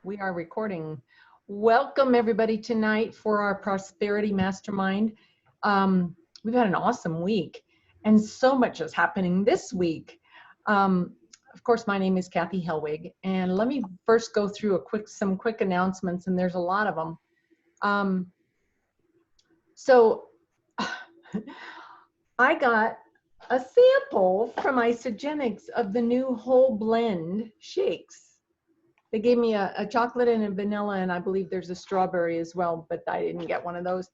We are recording. Welcome everybody tonight for our Prosperity Mastermind. We've had an awesome week and so much is happening this week. Of course, my name is Kathy Helwig, and let me first go through some quick announcements, and there's a lot of them. So I got a sample from Isogenics of the new whole blend shakes. They gave me a chocolate and a vanilla, and I believe there's a strawberry as well, but I didn't get one of those.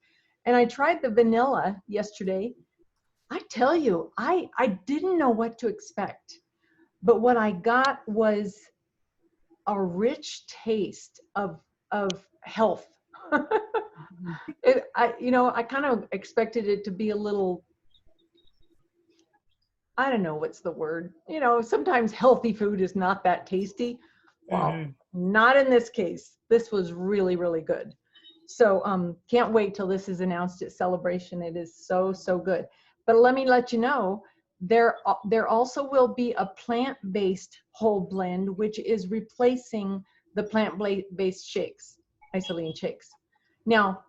And I tried the vanilla yesterday. I tell you, I didn't know what to expect, but what I got was a rich taste of health. I kind of expected it to be a little, I don't know what's the word. Sometimes healthy food is not that tasty. Well, not in this case. This was really, really good. So can't wait till this is announced at Celebration. It is so, so good. But let me let you know, there also will be a plant-based whole blend, which is replacing the plant-based shakes, isolene shakes. Now,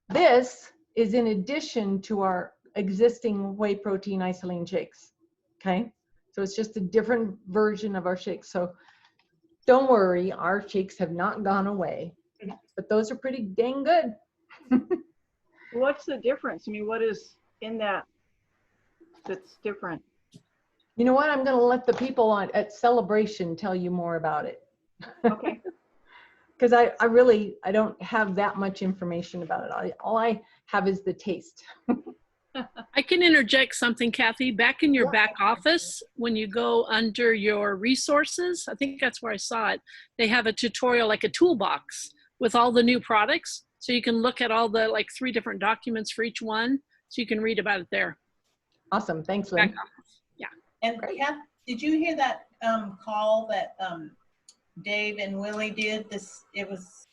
this is in addition to our existing whey protein isolene shakes, okay? So it's just a different version of our shakes. So don't worry, our shakes have not gone away, but those are pretty dang good. What's the difference? I mean, what is in that that's different? You know what? I'm going to let the people at Celebration tell you more about it. Okay. Because I don't have that much information about it. All I have is the taste. I can interject something, Kathy. Back in your back office, when you go under your resources, I think that's where I saw it, they have a tutorial, like a toolbox with all the new products. So you can look at all the 3 different documents for each one. So you can read about it there. Awesome. Thanks, Lynn. Back office. Yeah. And Kath, did you hear that call that Dave and Willie did? It was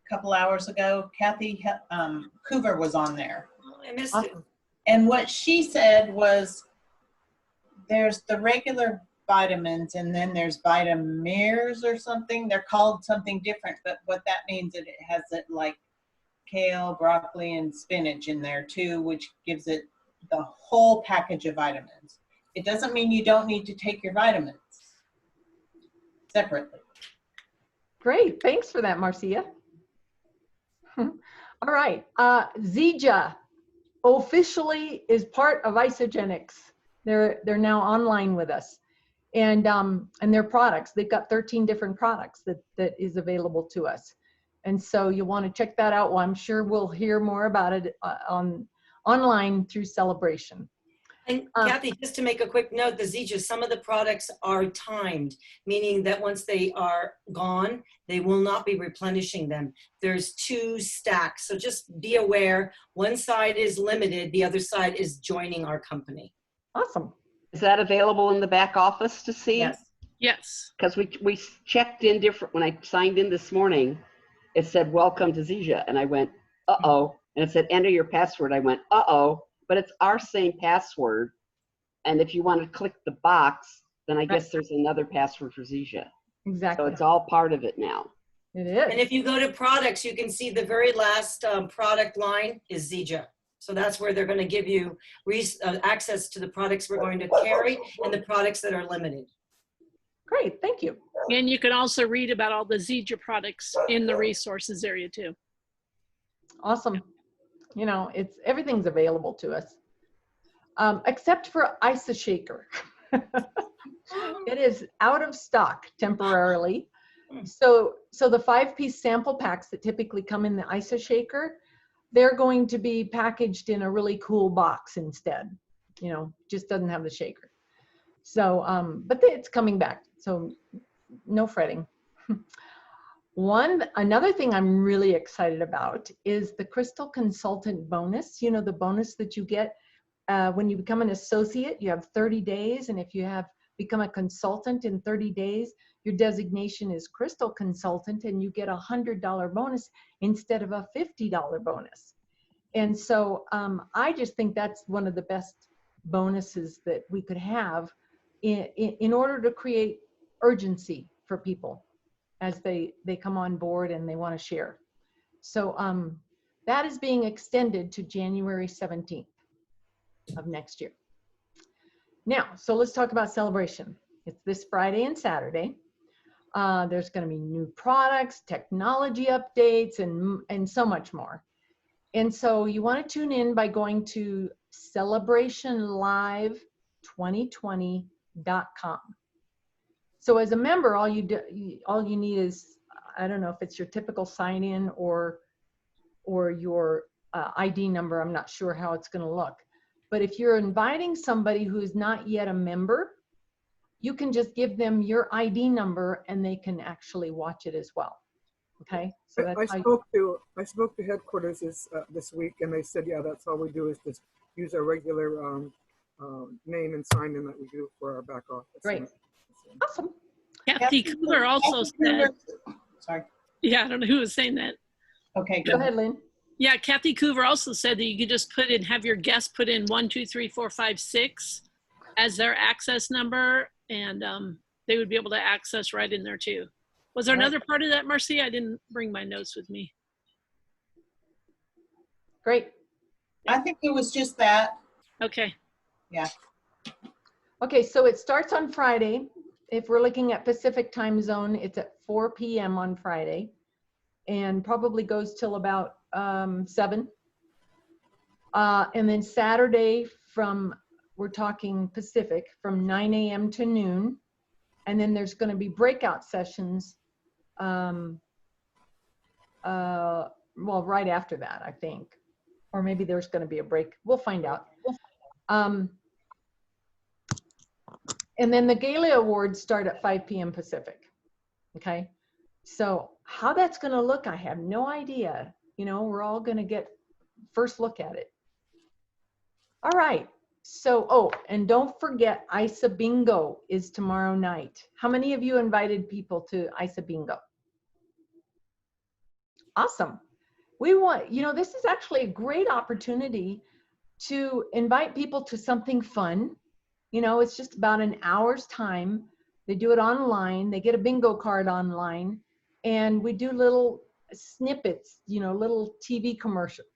a couple hours ago. Kathy Coover was on there. Oh, I missed it. And what she said was there's the regular vitamins and then there's Vitamirs or something. They're called something different, but what that means is it has it like kale, broccoli, and spinach in there too, which gives it the whole package of vitamins. It doesn't mean you don't need to take your vitamins separately. Great. Thanks for that, Marcia. All right. Zija officially is part of Isogenics. They're now online with us, and their products. They've got 13 different products that is available to us, and so you want to check that out. Well, I'm sure we'll hear more about it online through Celebration. And Kathy, just to make a quick note, the Zija, some of the products are timed, meaning that once they are gone, they will not be replenishing them. There's 2 stacks, so just be aware. One side is limited, the other side is joining our company. Awesome. Is that available in the back office to see? Yes. Yes. Because we checked in different, when I signed in this morning, it said, welcome to Zija. And I went, uh-oh. And it said, enter your password. I went, uh-oh. But it's our same password. And if you want to click the box, then I guess there's another password for Zija. Exactly. So it's all part of it now. It is. And if you go to products, you can see the very last product line is Zija. So that's where they're going to give you access to the products we're going to carry and the products that are limited. Great. Thank you. And you can also read about all the Zija products in the resources area too. Awesome. Everything's available to us, except for IsoShaker. It is out of stock temporarily. So the 5-piece sample packs that typically come in the IsoShaker, they're going to be packaged in a really cool box instead. Just doesn't have the shaker. So, but it's coming back. So no fretting. Another thing I'm really excited about is the Crystal Consultant bonus. The bonus that you get when you become an associate. You have 30 days, and if you have become a consultant in 30 days, your designation is Crystal Consultant, and you get a $100 bonus instead of a $50 bonus. And so I just think that's one of the best bonuses that we could have in order to create urgency for people. as they come on board and they want to share. So that is being extended to January 17th of next year. Now, so let's talk about celebration. It's this Friday and Saturday. There's going to be new products, technology updates, and so much more. And so you want to tune in by going to celebrationlive2020.com. So as a member, all you need is, I don't know if it's your typical sign in or your ID number. I'm not sure how it's going to look. But if you're inviting somebody who is not yet a member, you can just give them your ID number and they can actually watch it as well. Okay, so that's I spoke to headquarters this week, and they said, yeah, that's all we do is just use our regular name and sign in that we do for our back office. Great. Awesome. Kathy Coover also said, Sorry. yeah, I don't know who was saying that. Okay, Go ahead, Lynn. Yeah, Kathy Coover also said that you could just have your guests put in 1, 2, 3, 4, 5, 6 as their access number, and they would be able to access right in there too. Was there another part of that, Marcy? I didn't bring my notes with me. Great. I think it was just that. Okay. Yeah. Okay, so it starts on Friday. If we're looking at Pacific time zone, it's at 4 p.m. on Friday and probably goes till about 7. And then Saturday we're talking Pacific, from 9 a.m. to noon. And then there's going to be breakout sessions, well, right after that, I think. Or maybe there's going to be a break. We'll find out. And then the Gala Awards start at 5 p.m. Pacific. Okay. So how that's going to look, I have no idea. You know, we're all going to get first look at it. All right. So, oh, and don't forget ISA Bingo is tomorrow night. How many of you invited people to ISA Bingo? Awesome. We want, you know, this is actually a great opportunity to invite people to something fun. You know, it's just about an hour's time. They do it online. They get a bingo card online, and we do little snippets, you know, little TV commercials,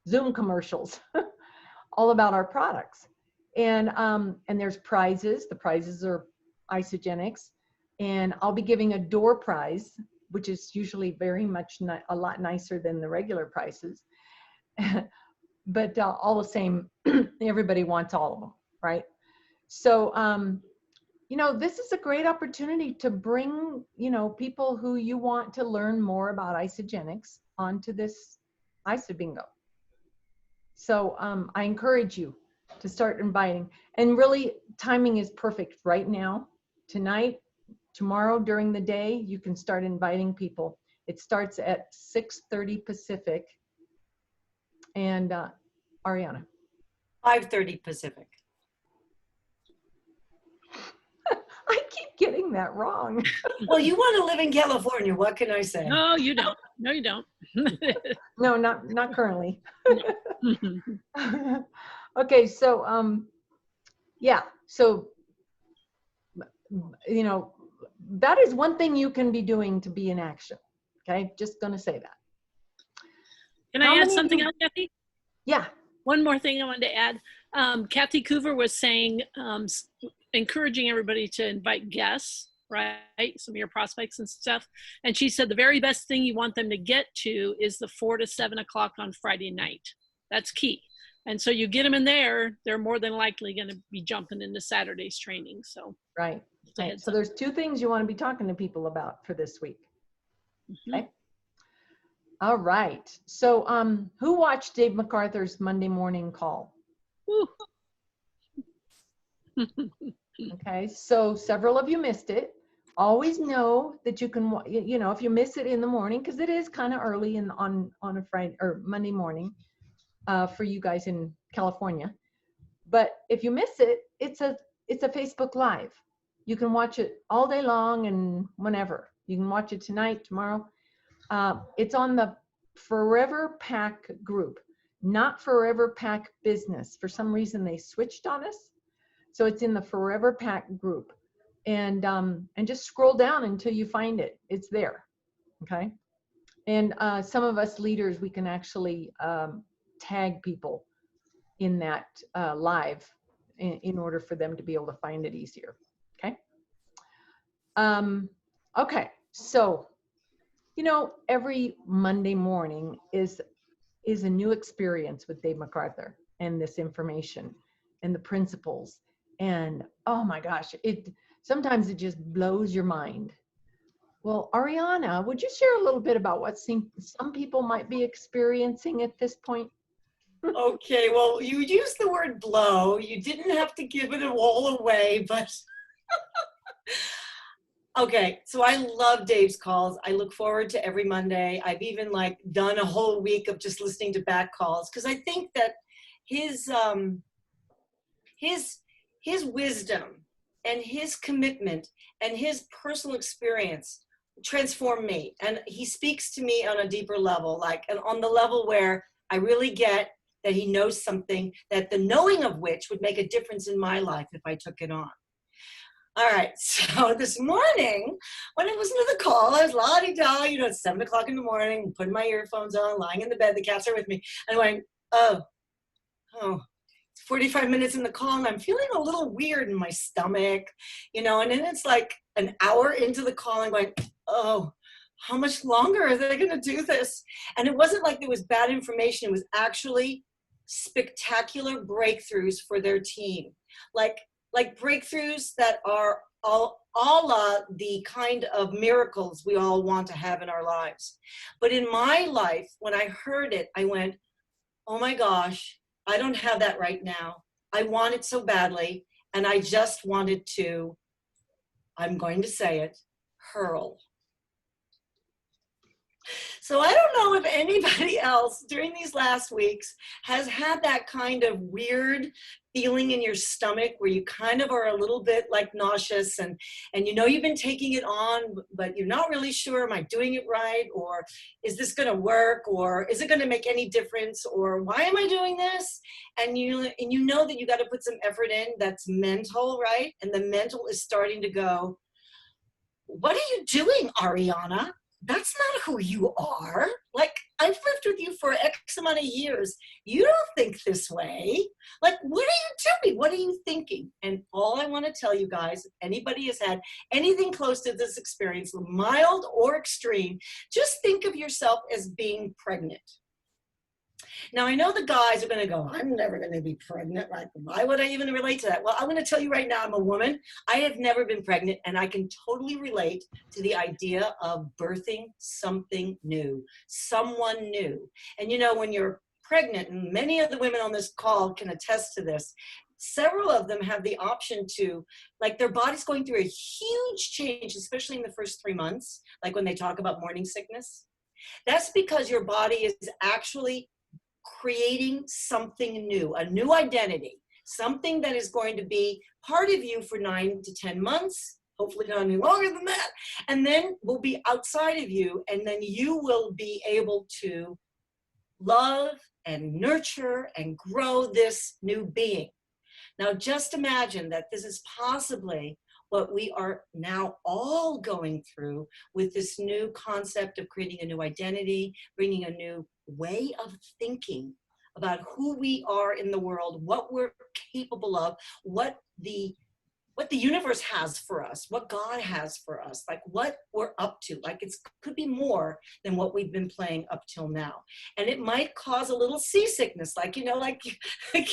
Zoom commercials, all about our products. And there's prizes. The prizes are Isogenics, and I'll be giving a door prize, which is usually very much a lot nicer than the regular prices. But all the same, everybody wants all of them, right? So, you know, this is a great opportunity to bring, you know, people who you want to learn more about Isogenics onto this ISA Bingo. So I encourage you to start inviting. And really, timing is perfect right now. Tonight, tomorrow during the day, you can start inviting people. It starts at 6:30 Pacific. And Ariana. 5:30 Pacific. I keep getting that wrong. Well, you want to live in California. What can I say? No, you don't. No, you don't. No, not currently. Okay, so yeah, so you know, that is one thing you can be doing to be in action. Okay, just gonna say that. Can I add something else, Kathy? Yeah. One more thing I wanted to add. Kathy Coover was saying, encouraging everybody to invite guests, right? Some of your prospects and stuff. And she said the very best thing you want them to get to is the 4 to 7 o'clock on Friday night. That's key. And so you get them in there, they're more than likely going to be jumping into Saturday's training. So right. So there's 2 things you want to be talking to people about for this week. Okay. All right. So who watched Dave MacArthur's Monday morning call? Okay, so several of you missed it. Always know that you can, you know, if you miss it in the morning, because it is kind of early on a Friday or Monday morning for you guys in California. But if you miss it, it's a Facebook Live. You can watch it all day long and whenever. You can watch it tonight, tomorrow. It's on the Forever Pack group, not Forever Pack Business. For some reason, they switched on us. So it's in the Forever Pack group. and just scroll down until you find it. It's there. Okay. And some of us leaders, we can actually tag people in that live in order for them to be able to find it easier. Okay. Okay. So, you know, every Monday morning is a new experience with Dave MacArthur and this information and the principles. And oh my gosh, sometimes it just blows your mind. Well, Ariana, would you share a little bit about what some people might be experiencing at this point? Okay, well, you used the word blow. You didn't have to give it all away, but okay, so I love Dave's calls. I look forward to every Monday. I've even like done a whole week of just listening to back calls because I think that his wisdom and his commitment and his personal experience transformed me. And he speaks to me on a deeper level, like and on the level where I really get that he knows something, that the knowing of which would make a difference in my life if I took it on. All right, so this morning, when I listened to the call, I was la-di-da, you know, it's 7 o'clock in the morning, putting my earphones on, lying in the bed, the cats are with me, and I went, oh, it's 45 minutes in the call, and I'm feeling a little weird in my stomach, you know, and then it's like an hour into the call, I'm going, oh, how much longer are they gonna do this? And it wasn't like there was bad information, it was actually spectacular breakthroughs for their team. Like breakthroughs that are all the kind of miracles we all want to have in our lives. But in my life, when I heard it, I went, oh my gosh, I don't have that right now. I want it so badly. And I just wanted to, I'm going to say it, hurl. So I don't know if anybody else during these last weeks has had that kind of weird feeling in your stomach where you kind of are a little bit like nauseous and you know you've been taking it on, but you're not really sure, am I doing it right? Or is this going to work? Or is it going to make any difference? Or why am I doing this? And you know that you got to put some effort in. That's mental, right? And the mental is starting to go, what are you doing, Ariana? That's not who you are. Like, I've lived with you for X amount of years. You don't think this way. Like, what are you doing? What are you thinking? And all I want to tell you guys, if anybody has had anything close to this experience, mild or extreme, just think of yourself as being pregnant. Now, I know the guys are going to go, I'm never going to be pregnant. Like, why would I even relate to that? Well, I'm going to tell you right now, I'm a woman. I have never been pregnant, and I can totally relate to the idea of birthing something new, someone new. And, you know, when you're pregnant, and many of the women on this call can attest to this, several of them have the option to, like, their body's going through a huge change, especially in the first 3 months, like when they talk about morning sickness. That's because your body is actually creating something new, a new identity, something that is going to be part of you for 9 to 10 months, hopefully not any longer than that, and then will be outside of you, and then you will be able to love and nurture and grow this new being. Now, just imagine that this is possibly what we are now all going through with this new concept of creating a new identity, bringing a new way of thinking about who we are in the world, what we're capable of, what the universe has for us, what God has for us, like what we're up to. Like it could be more than what we've been playing up till now. And it might cause a little seasickness, like, you know, like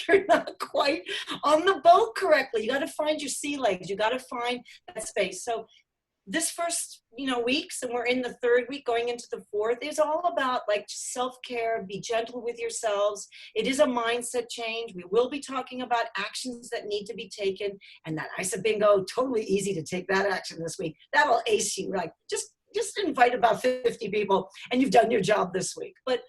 you're not quite on the boat correctly. You got to find your sea legs. You got to find that space. So this first, you know, weeks, and we're in the 3rd week going into the 4th, is all about like just self-care, be gentle with yourselves. It is a mindset change. We will be talking about actions that need to be taken, and that ISA bingo, totally easy to take that action this week. That'll ace you. Like just invite about 50 people and you've done your job this week. But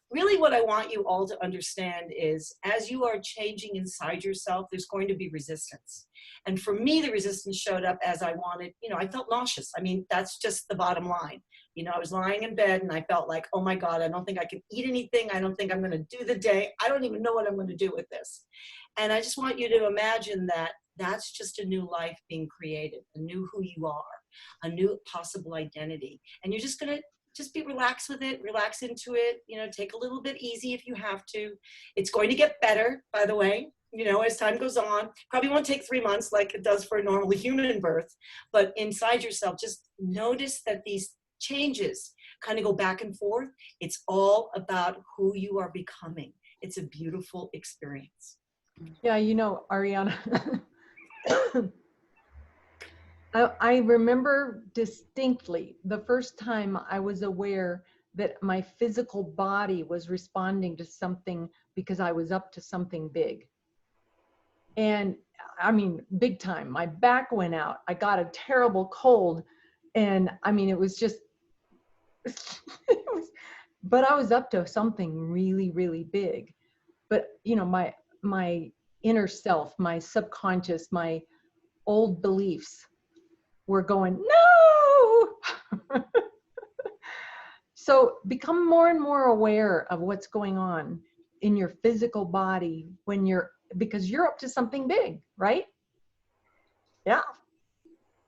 really what I want you all to understand is as you are changing inside yourself, there's going to be resistance. And for me, the resistance showed up as I wanted, you know, I felt nauseous. I mean, that's just the bottom line. You know, I was lying in bed and I felt like, oh my God, I don't think I can eat anything. I don't think I'm going to do the day. I don't even know what I'm going to do with this. And I just want you to imagine that That's just a new life being created, a new who you are, a new possible identity. And you're just going to just be relaxed with it, relax into it, you know, take a little bit easy if you have to. It's going to get better, by the way, you know, as time goes on. Probably won't take 3 months like it does for a normal human birth, but inside yourself, just notice that these changes kind of go back and forth. It's all about who you are becoming. It's a beautiful experience. Yeah, you know, Ariana, I remember distinctly the first time I was aware that my physical body was responding to something because I was up to something big. And I mean, big time. My back went out. I got a terrible cold. And I mean, it was just, but I was up to something really, really big. But, you know, my inner self, my subconscious, my old beliefs were going, no. So become more and more aware of what's going on in your physical body when because you're up to something big, right? Yeah.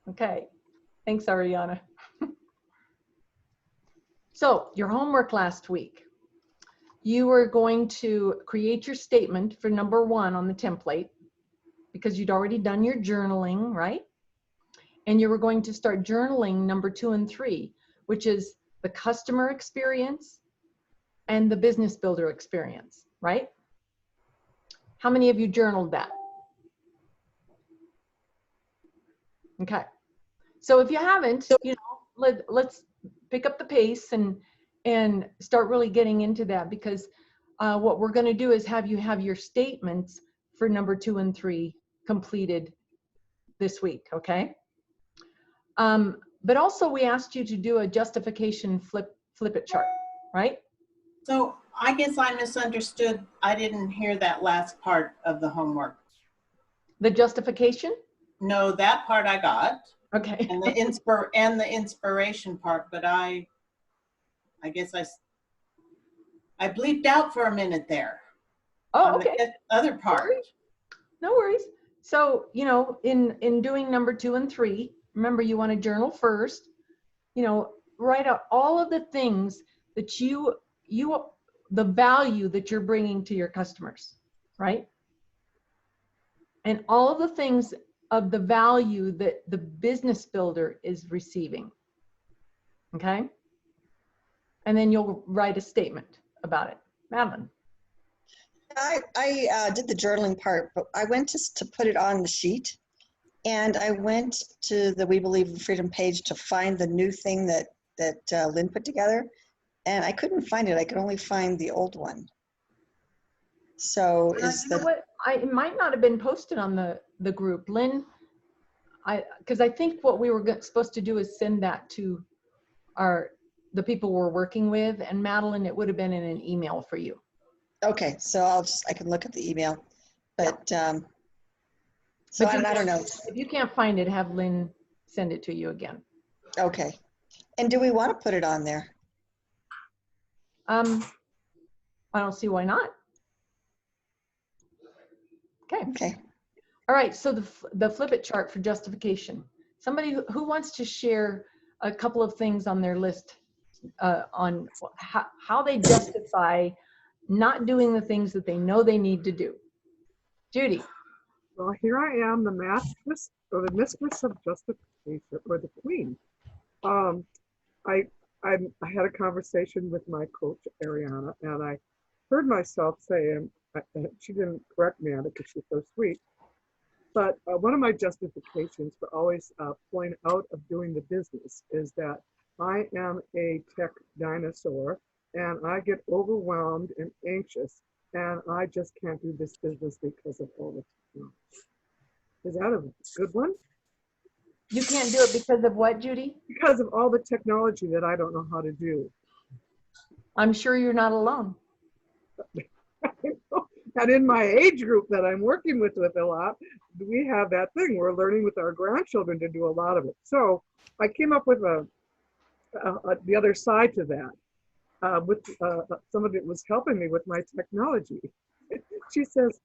Okay. Thanks, Ariana. So your homework last week, you were going to create your statement for number 1 on the template because you'd already done your journaling, right? And you were going to start journaling number 2 and 3, which is the customer experience and the business builder experience, right? How many of you journaled that? Okay. So if you haven't, you know, let's pick up the pace and start really getting into that, because what we're going to do is have you have your statements for number 2 and 3 completed this week, okay? But also we asked you to do a justification flip it chart, right? So I guess I misunderstood. I didn't hear that last part of the homework. The justification? No, that part I got. Okay. And the inspiration part, but I guess I bleeped out for a minute there. Oh, on okay. the other part. No worries. So, you know, in doing number 2 and 3, remember you want to journal first, you know, write out all of the things that the value that you're bringing to your customers, right? And all of the things of the value that the business builder is receiving, okay? And then you'll write a statement about it. Madeline. I did the journaling part, but I went to put it on the sheet, and I went to the We Believe in Freedom page to find the new thing that Lynn put together, and I couldn't find it. I could only find the old one. So You know what? It might not have been posted on the group, Lynn. Because I think what we were supposed to do is send that to the people we're working with, and Madeline, it would have been in an email for you. Okay, so I can look at the email, but so But I don't know. If you can't find it, have Lynn send it to you again. Okay, and do we want to put it on there? I don't see why not. Okay. Okay. All right, so the flip it chart for justification. Somebody who wants to share a couple of things on their list on how they justify not doing the things that they know they need to do. Judy. Well, here I am, the mistress or the mistress of justification, or the queen. I had a conversation with my coach Ariana, and I heard myself say, and she didn't correct me on it because she's so sweet, but one of my justifications for always pulling out of doing the business is that I am a tech dinosaur, and I get overwhelmed and anxious, and I just can't do this business because of all the technology. Is that a good one? You can't do it because of what, Judy? Because of all the technology that I don't know how to do. I'm sure you're not alone. And in my age group that I'm working with a lot, we have that thing. We're learning with our grandchildren to do a lot of it. So I came up with the other side to that. With somebody that was helping me with my technology. She says,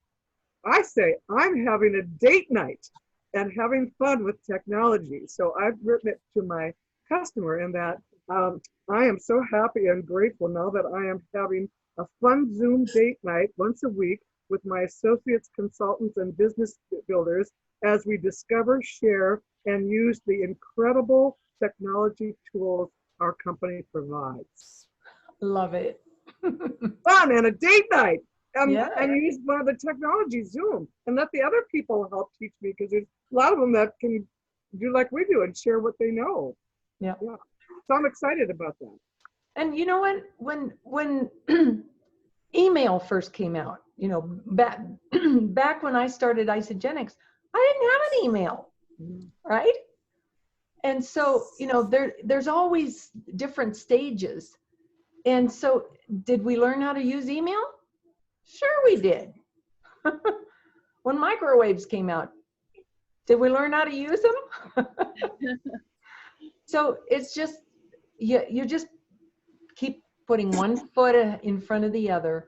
I say I'm having a date night and having fun with technology. So I've written it to my customer in that I am so happy and grateful now that I am having a fun Zoom date night once a week with my associates, consultants, and business builders as we discover, share, and use the incredible technology tools our company provides. Love it. Fun and a date night. Yeah. And use one of the technology, Zoom, and let the other people help teach me, because there's a lot of them that can do like we do and share what they know. Yeah. So I'm excited about that. And you know what? When email first came out, you know, back when I started Isogenics, I didn't have an email, right? And so, you know, there's always different stages. And so, did we learn how to use email? Sure we did. When microwaves came out, did we learn how to use them? So it's just, you just keep putting one foot in front of the other,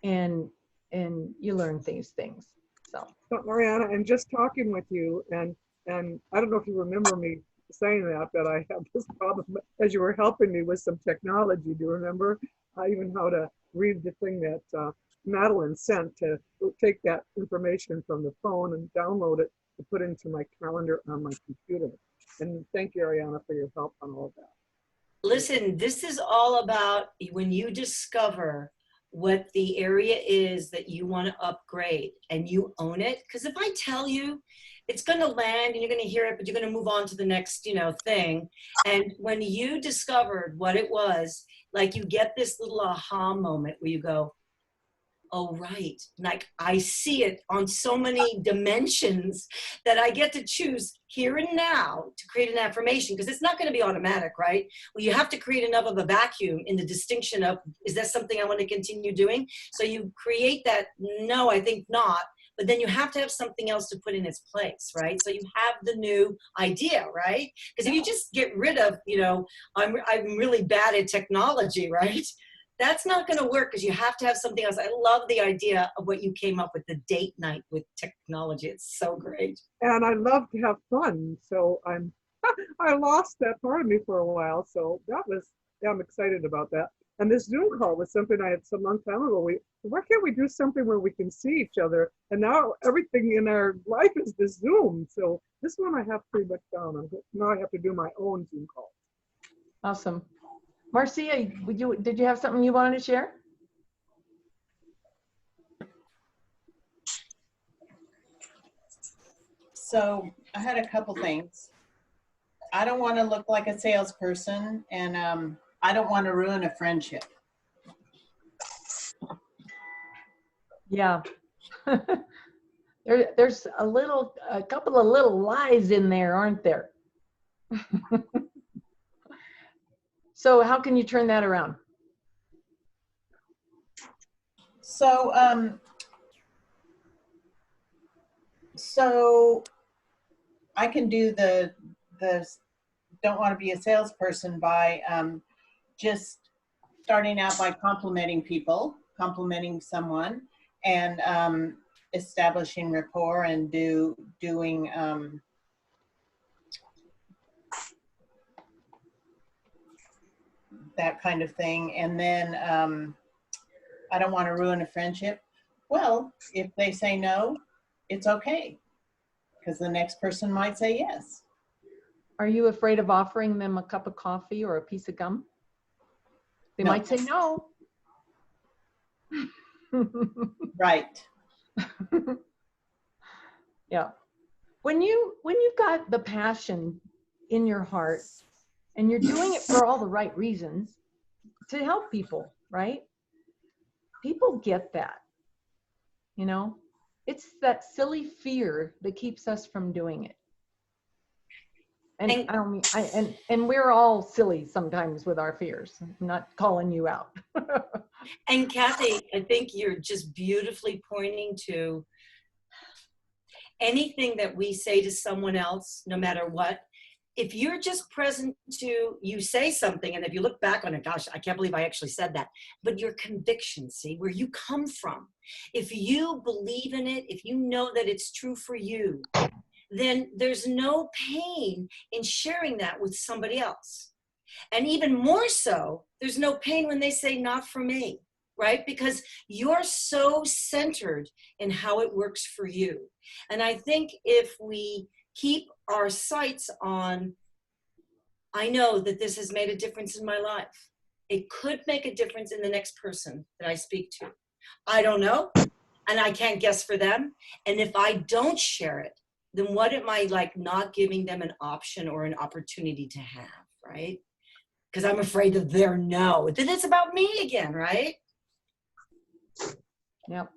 and you learn these things. So Mariana, and just talking with you, and I don't know if you remember me saying that, but I have this problem as you were helping me with some technology. Do you remember even how to read the thing that Madeline sent, to take that information from the phone and download it to put into my calendar on my computer? And thank you, Ariana, for your help on all of that. Listen, this is all about when you discover what the area is that you want to upgrade and you own it. Because if I tell you, it's going to land and you're going to hear it, but you're going to move on to the next, you know, thing. And when you discovered what it was, like, you get this little aha moment where you go, oh, right. Like, I see it on so many dimensions that I get to choose here and now to create an affirmation, because it's not going to be automatic, right? Well, you have to create enough of a vacuum in the distinction of, is that something I want to continue doing? So you create that, no, I think not. But then you have to have something else to put in its place, right? So you have the new idea, right? Because if you just get rid of, you know, I'm really bad at technology, right? That's not going to work, because you have to have something else. I love the idea of what you came up with, the date night with technology. It's so great. And I love to have fun, so I lost that part of me for a while. So I'm excited about that. And this Zoom call was something I had some long time ago. Why can't we do something where we can see each other? And now everything in our life is this Zoom. So this one I have pretty much down. Now I have to do my own Zoom call. awesome. Marcia, did you have something you wanted to share? So I had a couple things. I don't want to look like a salesperson, and I don't want to ruin a friendship. Yeah. There's a couple of little lies in there, aren't there? So how can you turn that around? So, so I can do the don't want to be a salesperson by just starting out by complimenting someone, and establishing rapport, and doing that kind of thing. And then I don't want to ruin a friendship. Well, if they say no, it's okay, because the next person might say yes. Are you afraid of offering them a cup of coffee or a piece of gum? They might say no. Right. Yeah. When you've got the passion in your heart and you're doing it for all the right reasons to help people, right? People get that. You know, it's that silly fear that keeps us from doing it. And I don't mean, and we're all silly sometimes with our fears. I'm not calling you out. And Kathy, I think you're just beautifully pointing to anything that we say to someone else, no matter what, if you're just present to, you say something, and if you look back on it, gosh, I can't believe I actually said that, but your conviction, see, where you come from, if you believe in it, if you know that it's true for you, then there's no pain in sharing that with somebody else. And even more so, there's no pain when they say, not for me, right? Because you're so centered in how it works for you. And I think if we keep our sights on, I know that this has made a difference in my life. It could make a difference in the next person that I speak to. I don't know, and I can't guess for them. And if I don't share it, then what am I like not giving them an option or an opportunity to have, right? Because I'm afraid of their no. Then it's about me again, right? Yep.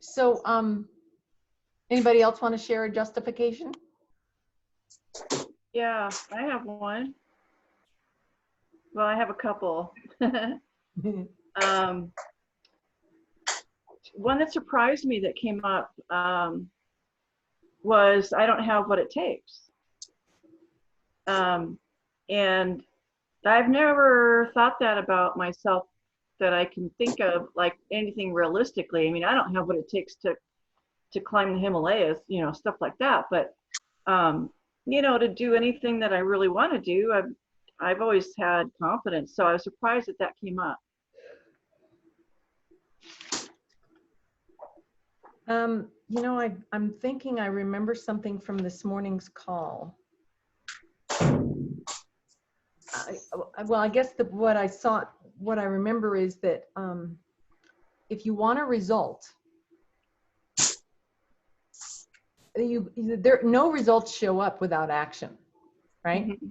So, anybody else want to share a justification? Yeah, I have one. Well, I have a couple. One that surprised me that came up was I don't have what it takes. And I've never thought that about myself, that I can think of like anything realistically. I mean, I don't have what it takes to climb the Himalayas, you know, stuff like that. But, you know, to do anything that I really want to do, I've always had confidence. So I was surprised that that came up. You know, I'm thinking I remember something from this morning's call. Well, I guess what I remember is that if you want a result, no results show up without action, right? Mm-hmm.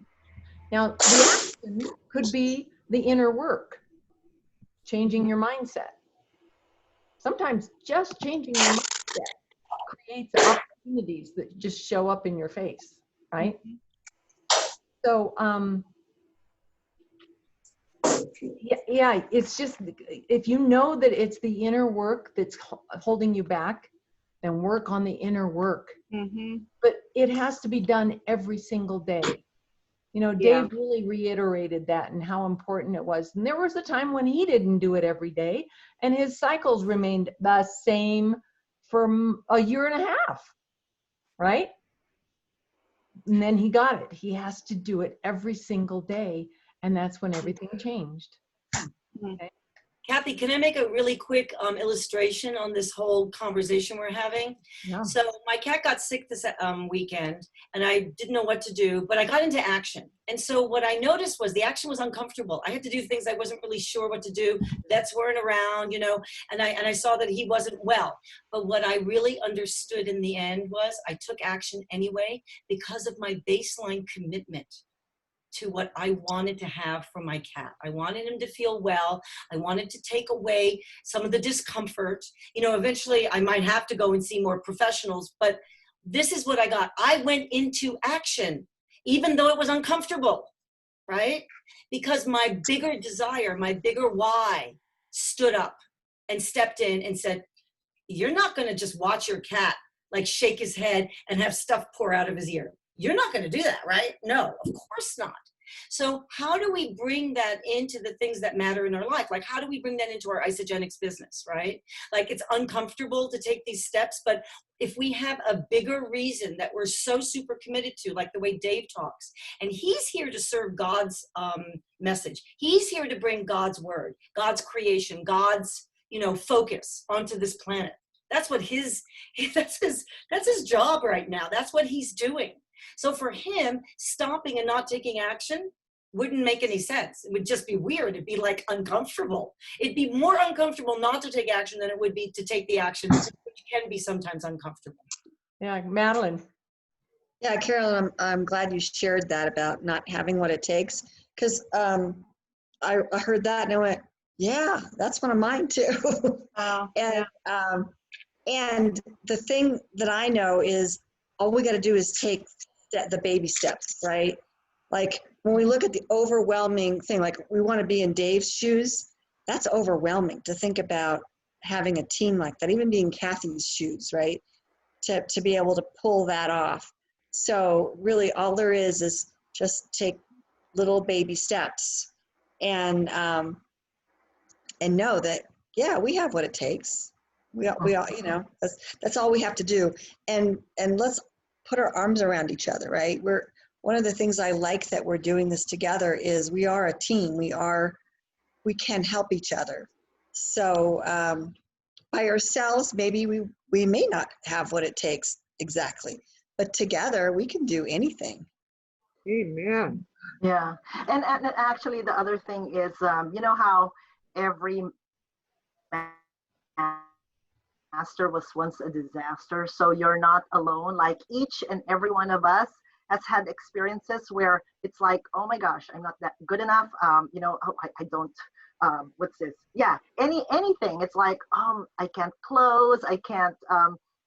Now, the action could be the inner work, changing your mindset. Sometimes just changing your mindset creates opportunities that just show up in your face, right? Mm-hmm. So, yeah, it's just, if you know that it's the inner work that's holding you back, then work on the inner work. Mm-hmm. But it has to be done every single day. You know, Dave really reiterated that and how important it was. And there was a time when he didn't do it every day, and his cycles remained the same for a year and a half, right? And then he got it. He has to do it every single day. And that's when everything changed. Okay. Kathy, can I make a really quick illustration on this whole conversation we're having? Yeah. So my cat got sick this weekend, and I didn't know what to do, but I got into action. And so what I noticed was the action was uncomfortable. I had to do things I wasn't really sure what to do. Vets weren't around, you know, and I saw that he wasn't well. But what I really understood in the end was I took action anyway because of my baseline commitment to what I wanted to have for my cat. I wanted him to feel well. I wanted to take away some of the discomfort. You know, eventually I might have to go and see more professionals, but this is what I got. I went into action, even though it was uncomfortable, right? Because my bigger desire, my bigger why stood up and stepped in and said, you're not gonna just watch your cat like shake his head and have stuff pour out of his ear. You're not going to do that, right? No, of course not. So how do we bring that into the things that matter in our life? Like, how do we bring that into our isogenics business, right? Like, it's uncomfortable to take these steps, but if we have a bigger reason that we're so super committed to, like the way Dave talks, and he's here to serve God's message. He's here to bring God's word, God's creation, God's, you know, focus onto this planet. That's what that's his job right now. That's what he's doing. So for him, stopping and not taking action wouldn't make any sense. It would just be weird. It'd be like uncomfortable. It'd be more uncomfortable not to take action than it would be to take the action, which can be sometimes uncomfortable. Yeah, Madeline. Yeah, Carolyn, I'm glad you shared that about not having what it takes, because I heard that and I went, yeah, that's one of mine too. And the thing that I know is all we got to do is take the baby steps, right? Like when we look at the overwhelming thing, like we want to be in Dave's shoes, that's overwhelming to think about having a team like that, even being Kathy's shoes, right? To be able to pull that off. So really all there is just take little baby steps and know that, yeah, we have what it takes. We all, you know, that's all we have to do. And let's put our arms around each other, right? One of the things I like that we're doing this together is we are a team. We can help each other. So by ourselves, maybe we may not have what it takes exactly, but together we can do anything. Amen. Yeah, and actually the other thing is, you know how every master was once a disaster, so you're not alone. Like each and every one of us has had experiences where it's like, oh my gosh, I'm not that good enough. You know, oh, I don't. What's this? Yeah, anything. It's like, I can't close. I can't,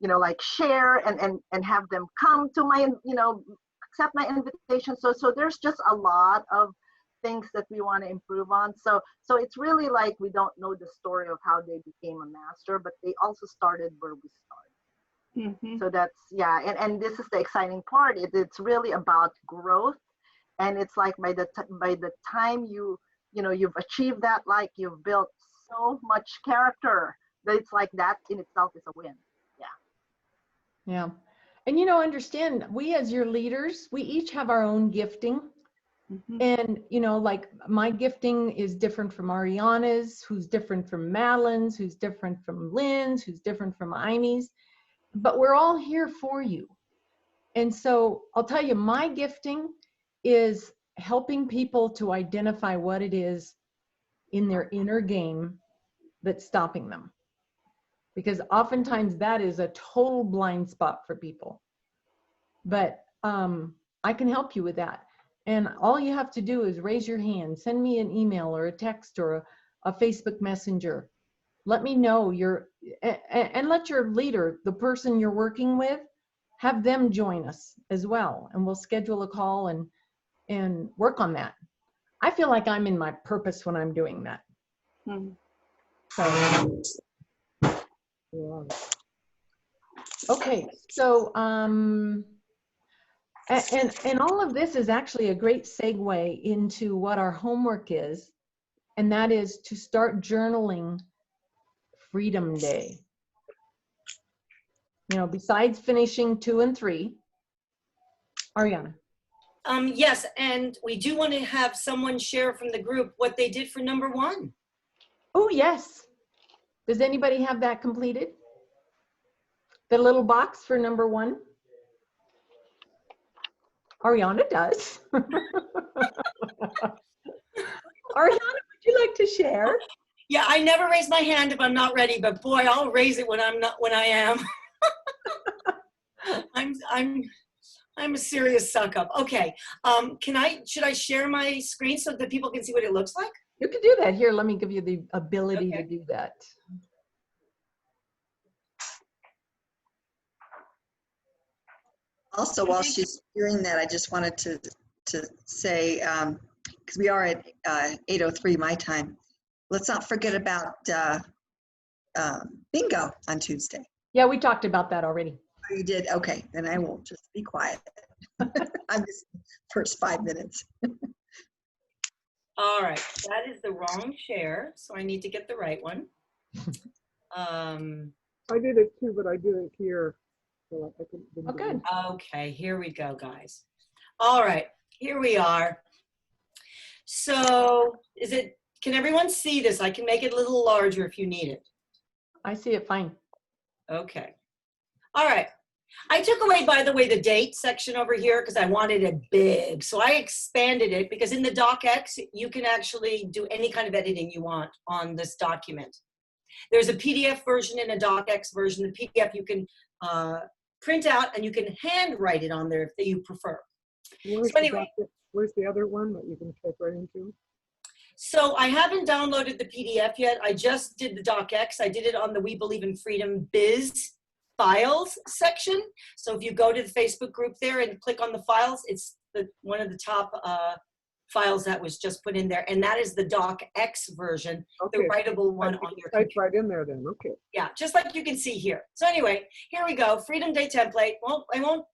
you know, like share and have them come to my, you know, accept my invitation. So there's just a lot of things that we want to improve on. So it's really like we don't know the story of how they became a master, but they also started where we started. Mm-hmm. So that's, yeah, and this is the exciting part. It's really about growth, and it's like by the time you know you've achieved that, like you've built so much character that it's like that in itself is a win. Yeah. And, you know, understand, we as your leaders, we each have our own gifting. Mm-hmm. And, you know, like my gifting is different from Ariana's, who's different from Madeline's, who's different from Lynn's, who's different from Imy's. But we're all here for you. And so I'll tell you, my gifting is helping people to identify what it is in their inner game that's stopping them. Because oftentimes that is a total blind spot for people. But I can help you with that. And all you have to do is raise your hand, send me an email or a text or a Facebook Messenger. Let me know and let your leader, the person you're working with, have them join us as well. And we'll schedule a call and work on that. I feel like I'm in my purpose when I'm doing that. Mm-hmm. So, Yeah. okay, so and all of this is actually a great segue into what our homework is, and that is to start journaling Freedom Day. You know, besides finishing 2 and 3, Ariana. Yes, and we do want to have someone share from the group what they did for number 1. Oh, yes. Does anybody have that completed? The little box for number 1? Ariana does. Ariana, would you like to share? Yeah, I never raise my hand if I'm not ready, but boy, I'll raise it when I am. I'm a serious suck up. Okay. Should I share my screen so that people can see what it looks like? You can do that. Here, let me give you the ability to do that. Also, while she's doing that, I just wanted to say, because we are at 8:03 my time, let's not forget about bingo on Tuesday. Yeah, we talked about that already. Oh, you did? Okay, then I will just be quiet. I'm just first 5 minutes. All right, that is the wrong share, so I need to get the right one. I did it too, but I did it here. So I couldn't. Oh, good. Okay, here we go, guys. All right, here we are. So can everyone see this? I can make it a little larger if you need it. I see it fine. Okay. All right. I took away, by the way, the date section over here because I wanted it big. So I expanded it because in the DocX, you can actually do any kind of editing you want on this document. There's a PDF version and a DocX version. The PDF you can print out and you can handwrite it on there if you prefer. Where's, so anyway, where's the other one that you can type right into? So I haven't downloaded the PDF yet. I just did the DocX. I did it on the We Believe in Freedom Biz files section. So if you go to the Facebook group there and click on the files, it's one of the top files that was just put in there. And that is the DocX version, okay. The writable one on your type computer. right in there then, okay. Yeah, just like you can see here. So anyway, here we go, Freedom Day template. Well, I won't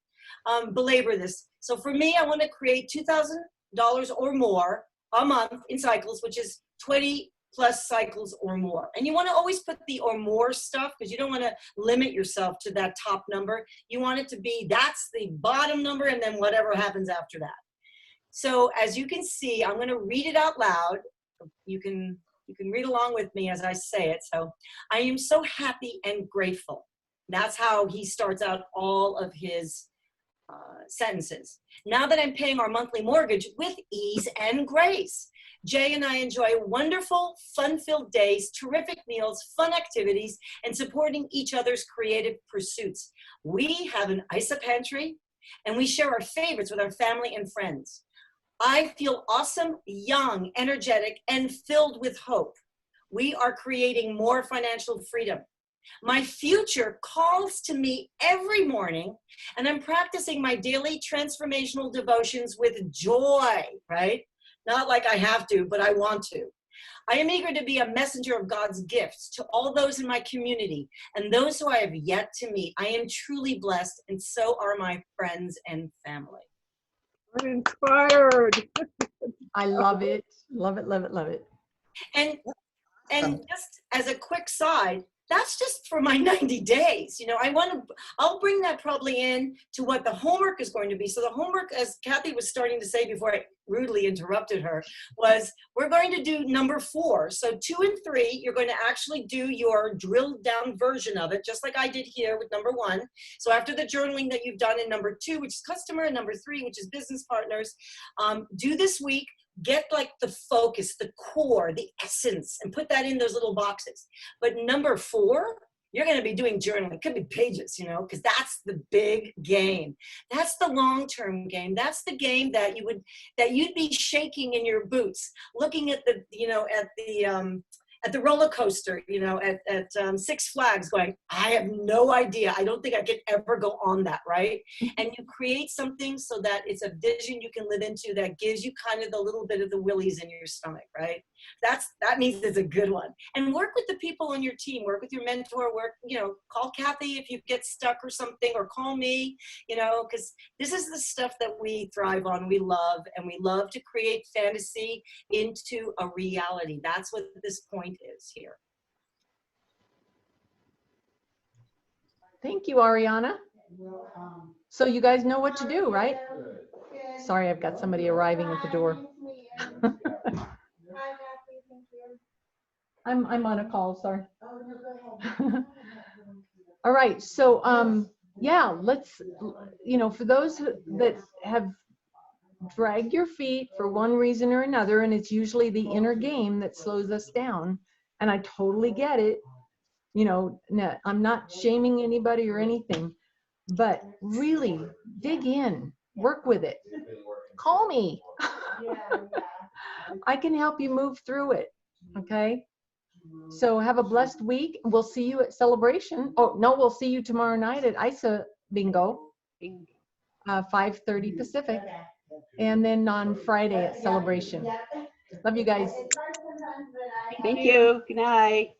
belabor this. So for me, I want to create $2,000 or more a month in cycles, which is 20 plus cycles or more. And you want to always put the or more stuff because you don't want to limit yourself to that top number. You want it to be, that's the bottom number and then whatever happens after that. So as you can see, I'm going to read it out loud. You can read along with me as I say it. So I am so happy and grateful. That's how he starts out all of his sentences. Now that I'm paying our monthly mortgage with ease and grace, Jay and I enjoy wonderful, fun-filled days, terrific meals, fun activities, and supporting each other's creative pursuits. We have an ISA pantry, and we share our favorites with our family and friends. I feel awesome, young, energetic, and filled with hope. We are creating more financial freedom. My future calls to me every morning, and I'm practicing my daily transformational devotions with joy, right? Not like I have to, but I want to. I am eager to be a messenger of God's gifts to all those in my community and those who I have yet to meet. I am truly blessed, and so are my friends and family. I'm inspired. I love it. Love it, love it, love it. And just as a quick side, that's just for my 90 days. You know, I'll bring that probably in to what the homework is going to be. So the homework, as Kathy was starting to say before I rudely interrupted her, was we're going to do number 4. So 2 and 3, you're going to actually do your drilled down version of it, just like I did here with number 1. So after the journaling that you've done in number 2, which is customer, and number 3, which is business partners, do this week. Get like the focus, the core, the essence, and put that in those little boxes. But number 4, you're going to be doing journaling. It could be pages, you know, because that's the big game. That's the long-term game. That's the game that you'd be shaking in your boots, looking at the, you know, at the roller coaster, you know, at Six Flags going, I have no idea. I don't think I could ever go on that, right? And you create something so that it's a vision you can live into that gives you kind of the little bit of the willies in your stomach, right? That means it's a good one. And work with the people on your team, work with your mentor, you know, call Kathy if you get stuck or something, or call me, you know, because this is the stuff that we thrive on, we love, and we love to create fantasy into a reality. That's what this point is here. Thank you, Ariana. So you guys know what to do, right? Sorry, I've got somebody arriving at the door. I'm on a call, sorry. All right, so yeah, let's, you know, for those that have dragged your feet for one reason or another, and it's usually the inner game that slows us down, and I totally get it. You know, no, I'm not shaming anybody or anything, but really dig in, work with it. Call me. I can help you move through it, okay? So have a blessed week. We'll see you at Celebration. Oh, no, we'll see you tomorrow night at ISA Bingo, 5:30 Pacific, and then on Friday at Celebration. Love you guys. Thank you. Good night.